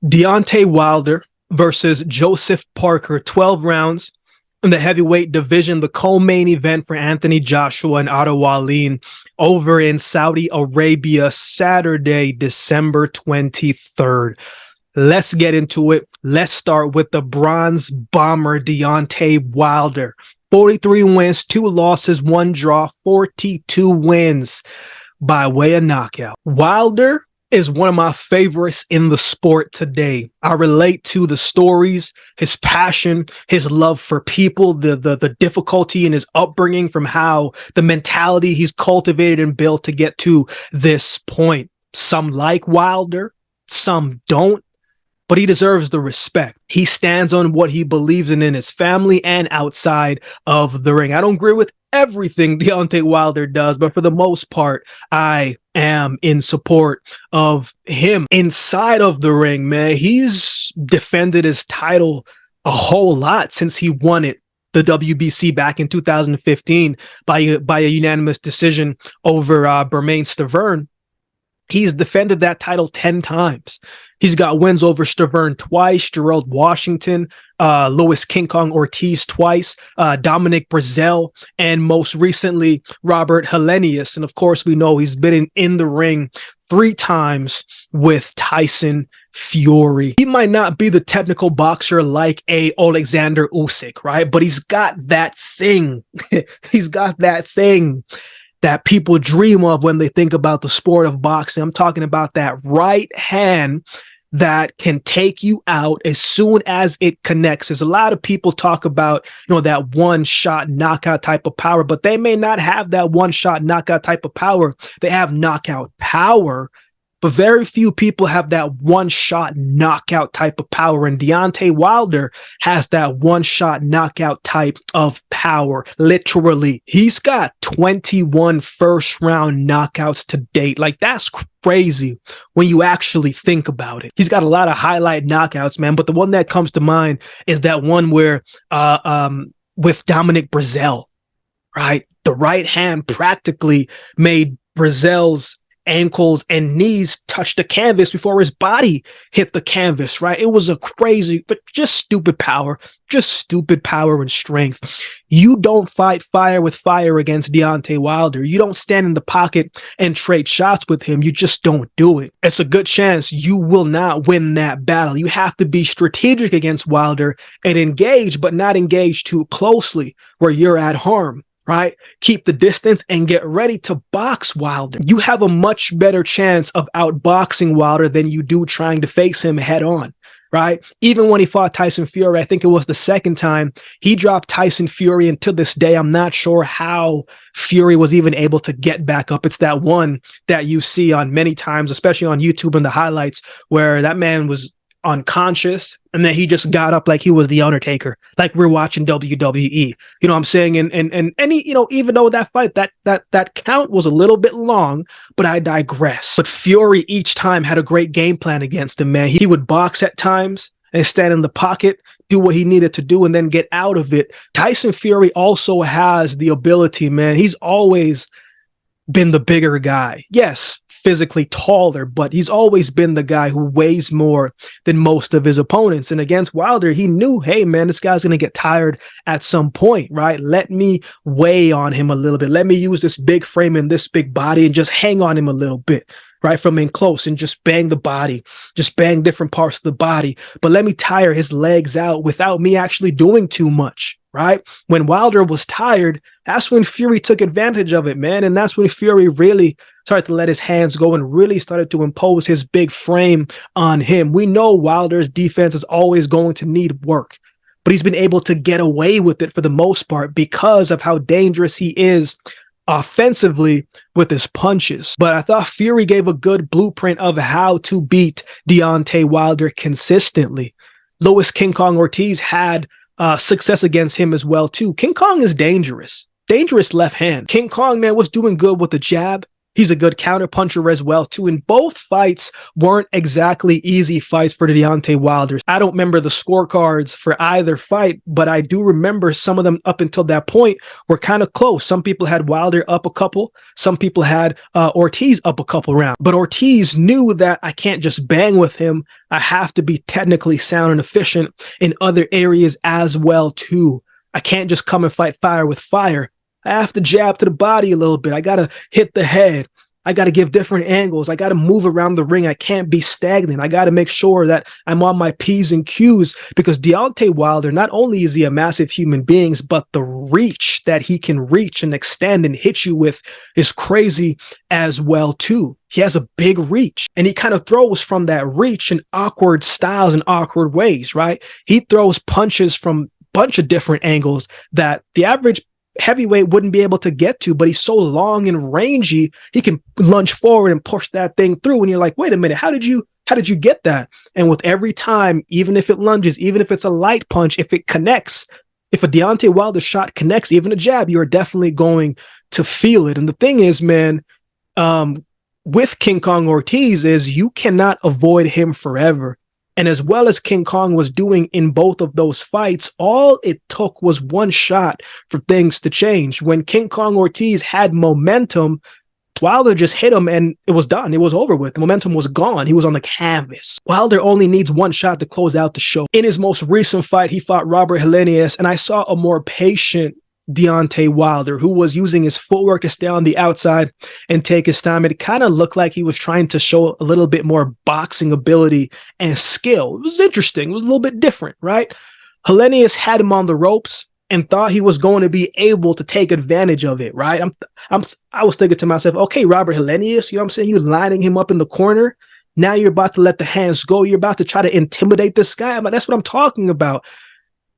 Deontay Wilder versus Joseph Parker, 12 rounds in the heavyweight division, the co-main event for Anthony Joshua and Otto Wallin over in Saudi Arabia, Saturday, December 23rd. Let's get into it. Let's start with the bronze bomber, Deontay Wilder. 43 wins, 2 losses, 1 draw, 42 wins by way of knockout. Wilder is one of my favorites in the sport today. I relate to the stories, his passion, his love for people, the difficulty in his upbringing, from how the mentality he's cultivated and built to get to this point. Some like Wilder, some don't, but he deserves the respect. He stands on what he believes in his family and outside of the ring. I don't agree with everything Deontay Wilder does, but for the most part, I am in support of him. Inside of the ring, man, he's defended his title a whole lot since he won it, the WBC, back in 2015 by a unanimous decision over Bermane Stiverne. He's defended that title 10 times. He's got wins over Stiverne twice, Gerald Washington, Luis King Kong Ortiz twice, Dominic Breazeale, and most recently, Robert Helenius. And of course, we know he's been in the ring 3 times with Tyson Fury. He might not be the technical boxer like a Alexander Usyk, right? But he's got that thing. He's got that thing that people dream of when they think about the sport of boxing. I'm talking about that right hand that can take you out as soon as it connects. There's a lot of people talk about, that one-shot knockout type of power, but they may not have that one-shot knockout type of power. They have knockout power, but very few people have that one-shot knockout type of power. And Deontay Wilder has that one-shot knockout type of power. Literally, he's got 21 first-round knockouts to date. Like, that's crazy when you actually think about it. He's got a lot of highlight knockouts, man. But the one that comes to mind is that one where, with Dominic Breazeale, right? The right hand practically made Breazeale's ankles and knees touch the canvas before his body hit the canvas, right? It was a crazy, but just stupid power and strength. You don't fight fire with fire against Deontay Wilder. You don't stand in the pocket and trade shots with him. You just don't do it. It's a good chance you will not win that battle. You have to be strategic against Wilder and engage, but not engage too closely where you're at harm. Right? Keep the distance and get ready to box Wilder. You have a much better chance of outboxing Wilder than you do trying to face him head on, right? Even when he fought Tyson Fury, I think it was the second time, he dropped Tyson Fury, and to this day, I'm not sure how Fury was even able to get back up. It's that one that you see on many times, especially on YouTube and the highlights, where that man was unconscious and then he just got up like he was the Undertaker, like we're watching WWE. You know what I'm saying? And he, even though that fight, that count was a little bit long, but I digress. But Fury each time had a great game plan against him, man. He would box at times and stand in the pocket, do what he needed to do, and then get out of it. Tyson Fury also has the ability, man. He's always been the bigger guy. Yes, physically taller, but he's always been the guy who weighs more than most of his opponents. And against Wilder, he knew, hey, man, this guy's going to get tired at some point, right? Let me weigh on him a little bit. Let me use this big frame and this big body and just hang on him a little bit, right? From in close and just bang the body, just bang different parts of the body. But let me tire his legs out without me actually doing too much. Right? When Wilder was tired, that's when Fury took advantage of it, man. And that's when Fury really started to let his hands go and really started to impose his big frame on him. We know Wilder's defense is always going to need work, but he's been able to get away with it for the most part because of how dangerous he is offensively with his punches. But I thought Fury gave a good blueprint of how to beat Deontay Wilder consistently. Luis King Kong Ortiz had success against him as well too. King Kong is dangerous left hand. King Kong, man, was doing good with the jab, He's a good counterpuncher as well, too. And both fights weren't exactly easy fights for Deontay Wilder. I don't remember the scorecards for either fight, but I do remember some of them up until that point were kind of close. Some people had Wilder up a couple. Some people had Ortiz up a couple rounds. But Ortiz knew that I can't just bang with him. I have to be technically sound and efficient in other areas as well, too. I can't just come and fight fire with fire. I have to jab to the body a little bit. I got to hit the head. I got to give different angles. I got to move around the ring. I can't be stagnant. I got to make sure that I'm on my P's and Q's, because Deontay Wilder, not only is he a massive human being, but the reach that he can reach and extend and hit you with is crazy as well, too. He has a big reach, and he kind of throws from that reach in awkward styles and awkward ways, right? He throws punches from a bunch of different angles that the average heavyweight wouldn't be able to get to, but he's so long and rangy, he can lunge forward and push that thing through. And you're like, wait a minute, how did you get that? And with every time, even if it lunges, even if it's a light punch, if it connects, if a Deontay Wilder shot connects, even a jab, you are definitely going to feel it. And the thing is, man, with King Kong Ortiz is you cannot avoid him forever. And as well as King Kong was doing in both of those fights, all it took was one shot for things to change. When King Kong Ortiz had momentum, Wilder just hit him and it was done. It was over with. The momentum was gone. He was on the canvas. Wilder only needs one shot to close out the show. In his most recent fight, he fought Robert Helenius, and I saw a more patient Deontay Wilder, who was using his footwork to stay on the outside and take his time. It kind of looked like he was trying to show a little bit more boxing ability and skill. It was interesting. It was a little bit different, right? Helenius had him on the ropes and thought he was going to be able to take advantage of it, right? I was thinking to myself, okay, Robert Helenius, you know what I'm saying? You're lining him up in the corner. Now you're about to let the hands go. You're about to try to intimidate this guy. I'm like, that's what I'm talking about.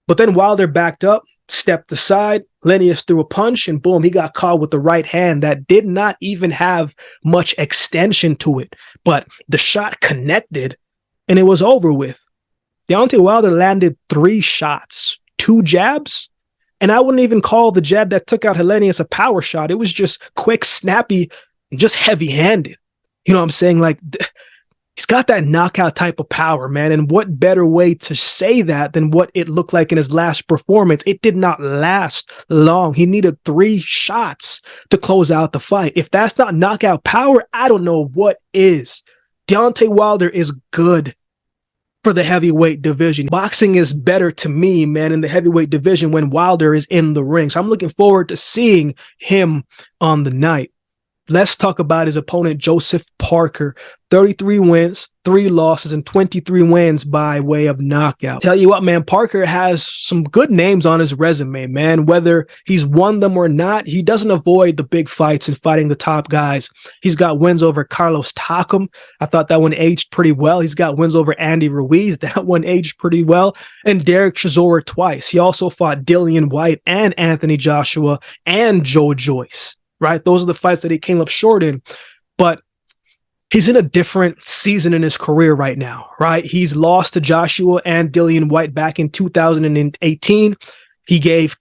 But then Wilder backed up, stepped aside, Helenius threw a punch, and boom, he got caught with the right hand that did not even have much extension to it. But the shot connected, and it was over with. Deontay Wilder landed 3 shots, 2 jabs, and I wouldn't even call the jab that took out Helenius a power shot. It was just quick, snappy, and just heavy-handed. You know what I'm saying? Like, he's got that knockout type of power, man. And what better way to say that than what it looked like in his last performance? It did not last long. He needed 3 shots to close out the fight. If that's not knockout power, I don't know what is. Deontay Wilder is good for the heavyweight division. Boxing is better to me, man, in the heavyweight division when Wilder is in the ring. So I'm looking forward to seeing him on the night. Let's talk about his opponent, Joseph Parker. 33 wins, 3 losses, and 23 wins by way of knockout. Tell you what, man, Parker has some good names on his resume, man. Whether he's won them or not, he doesn't avoid the big fights and fighting the top guys. He's got wins over Carlos Takam. I thought that one aged pretty well. He's got wins over Andy Ruiz. That one aged pretty well. And Derek Chisora twice. He also fought Dillian White and Anthony Joshua and Joe Joyce. Right? Those are the fights that he came up short in. But he's in a different season in his career right now, right? He's lost to Joshua and Dillian White back in 2018. He gave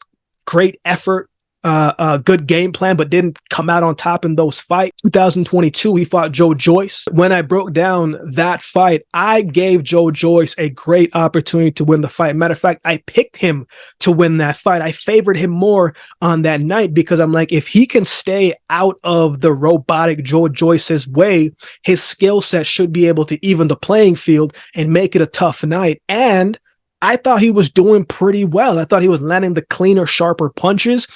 great effort, a good game plan, but didn't come out on top in those fights. 2022, he fought Joe Joyce. When I broke down that fight, I gave Joe Joyce a great opportunity to win the fight. Matter of fact, I picked him to win that fight. I favored him more on that night because I'm like, if he can stay out of the robotic Joe Joyce's way, his skill set should be able to even the playing field and make it a tough night. And I thought he was doing pretty well. I thought he was landing the cleaner, sharper punches.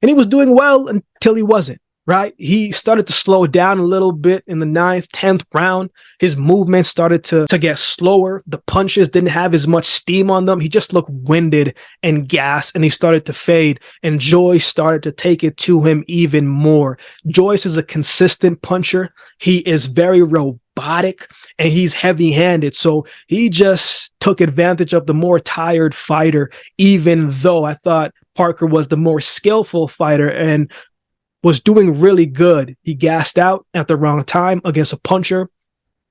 And he was doing well until he wasn't, right? He started to slow down a little bit in the 9th, 10th round. His movement started to get slower. The punches didn't have as much steam on them. He just looked winded and gassed, and he started to fade. And Joyce started to take it to him even more. Joyce is a consistent puncher. He is very robotic, and he's heavy-handed. So he just took advantage of the more tired fighter, even though I thought Parker was the more skillful fighter and was doing really good. He gassed out at the wrong time against a puncher,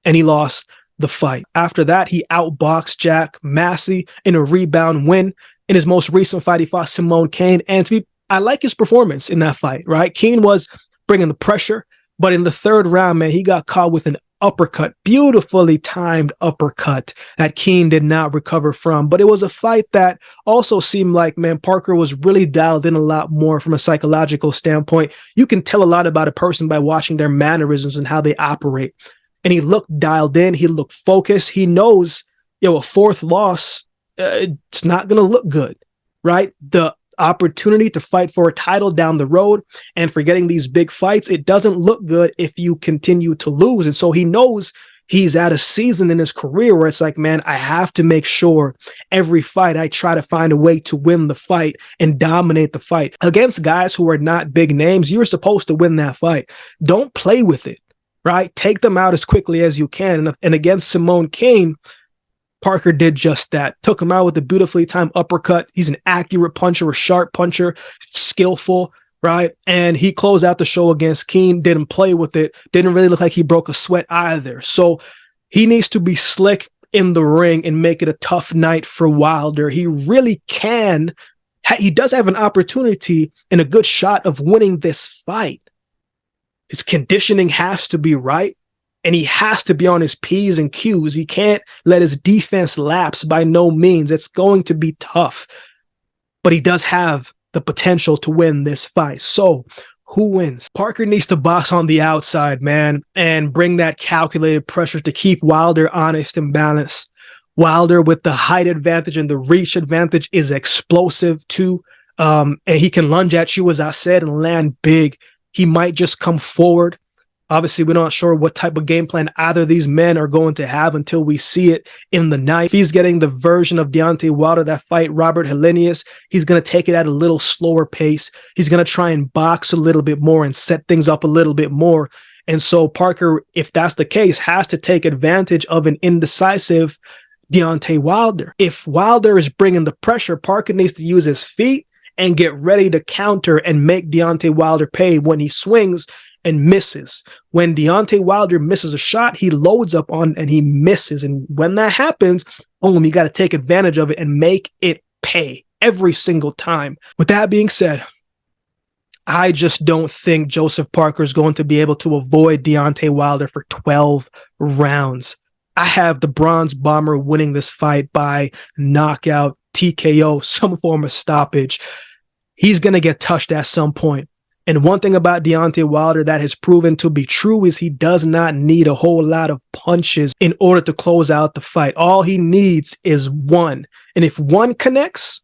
and he lost the fight. After that, he outboxed Jack Massey in a rebound win. In his most recent fight, he fought Simone Kane. And I like his performance in that fight, right? Kane was bringing the pressure, But in the third round, man, he got caught with an uppercut, beautifully timed uppercut that Keem did not recover from. But it was a fight that also seemed like, man, Parker was really dialed in a lot more from a psychological standpoint. You can tell a lot about a person by watching their mannerisms and how they operate. And he looked dialed in. He looked focused. He knows, a fourth loss, it's not going to look good, right? The opportunity to fight for a title down the road and for getting these big fights, it doesn't look good if you continue to lose. And so he knows he's at a season in his career where it's like, man, I have to make sure every fight I try to find a way to win the fight and dominate the fight. Against guys who are not big names, you're supposed to win that fight. Don't play with it, right? Take them out as quickly as you can. And against Simone Kane, Parker did just that. Took him out with a beautifully timed uppercut. He's an accurate puncher, a sharp puncher, skillful, right? And he closed out the show against Keem, didn't play with it, didn't really look like he broke a sweat either. So he needs to be slick in the ring and make it a tough night for Wilder. He really can. He does have an opportunity and a good shot of winning this fight. His conditioning has to be right. And he has to be on his P's and Q's. He can't let his defense lapse by no means. It's going to be tough. But he does have the potential to win this fight. So who wins? Parker needs to box on the outside, man, and bring that calculated pressure to keep Wilder honest and balanced. Wilder, with the height advantage and the reach advantage, is explosive too. And he can lunge at you, as I said, and land big. He might just come forward. Obviously, we're not sure what type of game plan either of these men are going to have until we see it in the night. If he's getting the version of Deontay Wilder that fight Robert Helenius, he's going to take it at a little slower pace. He's going to try and box a little bit more and set things up a little bit more. And so Parker, if that's the case, has to take advantage of an indecisive Deontay Wilder. If Wilder is bringing the pressure, Parker needs to use his feet and get ready to counter and make Deontay Wilder pay when he swings and misses. When Deontay Wilder misses a shot, he loads up on and he misses. And when that happens, you got to take advantage of it and make it pay every single time. With that being said, I just don't think Joseph Parker is going to be able to avoid Deontay Wilder for 12 rounds. I have the Bronze Bomber winning this fight by knockout, TKO, some form of stoppage. He's going to get touched at some point. And one thing about Deontay Wilder that has proven to be true is he does not need a whole lot of punches in order to close out the fight. All he needs is one. And if one connects,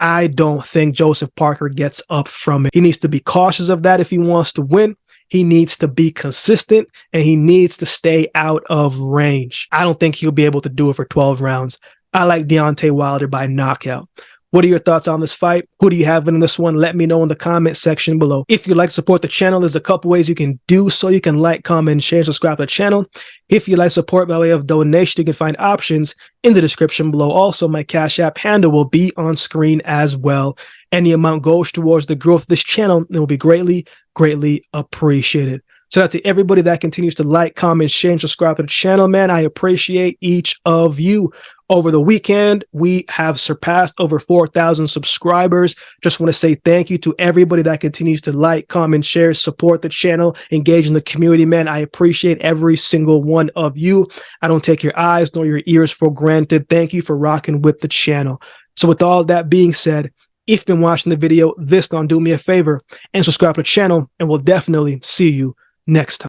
I don't think Joseph Parker gets up from it. He needs to be cautious of that if he wants to win. He needs to be consistent and he needs to stay out of range. I don't think he'll be able to do it for 12 rounds. I like Deontay Wilder by knockout. What are your thoughts on this fight? Who do you have in this one? Let me know in the comment section below. If you'd like to support the channel, there's a couple ways you can do so. You can like, comment, share, subscribe to the channel. If you'd like support by way of donation, you can find options in the description below. Also, my Cash App handle will be on screen as well. Any amount goes towards the growth of this channel and will be greatly, greatly appreciated. So to everybody that continues to like, comment, share, and subscribe to the channel, man, I appreciate each of you. Over the weekend, we have surpassed over 4,000 subscribers. Just want to say thank you to everybody that continues to like, comment, share, support the channel, engage in the community, man. I appreciate every single one of you. I don't take your eyes nor your ears for granted. Thank you for rocking with the channel. So with all that being said, if you've been watching the video, this don't do me a favor and subscribe to the channel, and we'll definitely see you next time.